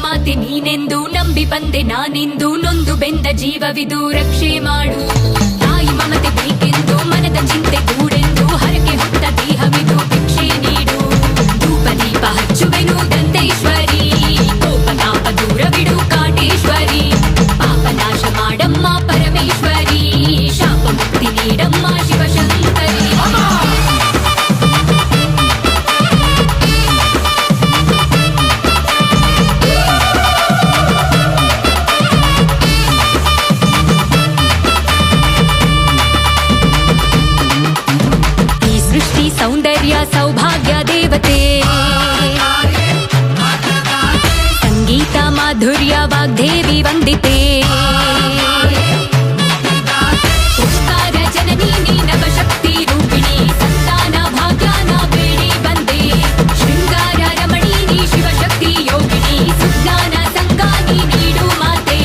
ಲೋಕಮಾತೆ ನೀನೆಂದು ನಂಬಿ ಬಂದೆ ನಾನೆಂದು ನೊಂದು ಬೆಂದ ಜೀವವಿದು ರಕ್ಷೆ ಮಾಡು. ತಾಯಿ ಮಮತೆ ಬೇಕೆಂದು ಮನದ ಚಿಂತೆ ಗೂಡೆಂದು ಹರಕೆ ಹೊತ್ತ ದೇಹವಿದು ಭಿಕ್ಷೆ ನೀಡು. ಧೂಪ ದೀಪ ಹಚ್ಚುವೆನು ದಂತೇಶ್ವರಿ, ಕೋಪ ತಾಪ ದೂರವಿಡು ಕಾಟೇಶ್ವರಿ. ಪಾಪ ನಾಶ ಮಾಡಮ್ಮ ಪರಮೇಶ್ವರಿ, ಶಾಪ ಮುಕ್ತಿ ನೀಡಮ್ಮ ಶಿವಶಂಕರಿ. ಸೌಂದರ್ಯ ಸೌಭಾಗ್ಯ ದೇವತೆ, ಸಂಗೀತ ಮಾಧುರ್ಯ ವಾಗ್ದೇವಿ ವಂದಿತೆ. ಪುಷ್ಕಾರ ಜನನಿ ನೀನವ ಶಕ್ತಿ ರೂಪಿಣಿ, ಸಂತಾನ ಭಾಗ್ಯನ ಬೇಡಿ ಬಂದೆ. ಶೃಂಗಾರ ರಮಣಿ ನೀ ಶಿವಶಕ್ತಿ ಯೋಗಿನಿ, ಸುಜ್ಞಾನ ಸಂಗಾನಿ ನೀಡು ಮಾತೆ.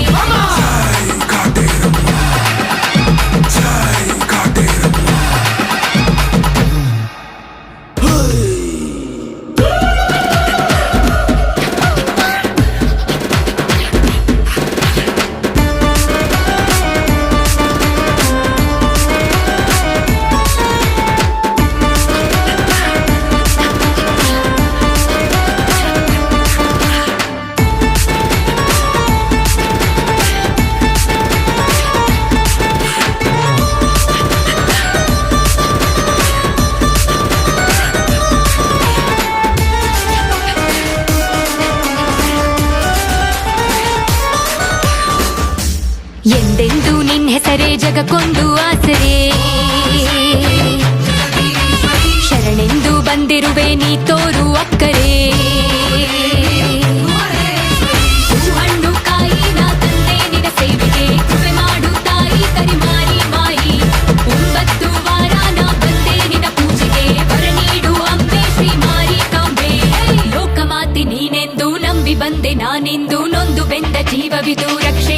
ಎಂದೆಂದು ನಿನ್ ಹೆಸರೇ ಜಗಕ್ಕೊಂದು ಆಸರೆ, ಶರಣೆಂದು ಬಂದಿರುವೆ ನೀ ತೋರು ಅಕ್ಕರೆ. ಹಣ್ಣು ಕಾಯಿ ನಾ ತಂದೆ ನಿನ ಸೇವೆಗೆ, ಕೃಪೆ ಮಾಡು ತಾಯಿ ಕರಿಮಾರಿ ಮಾಯಿ. 9 ವಾರ ನಾ ಬಂದೆ ನಿನ ಪೂಜೆಗೆ, ವರ ನೀಡು ಅಂಬೆ ಶ್ರೀ ಮಾರಿ ಕಾಂಬೆ. ಲೋಕಮಾತೆ ನೀನೆಂದು ನಂಬಿ ಬಂದೆ ನಾನೆಂದು ನೊಂದು ಬೆಂದ ಜೀವವಿದು ರಕ್ಷೆ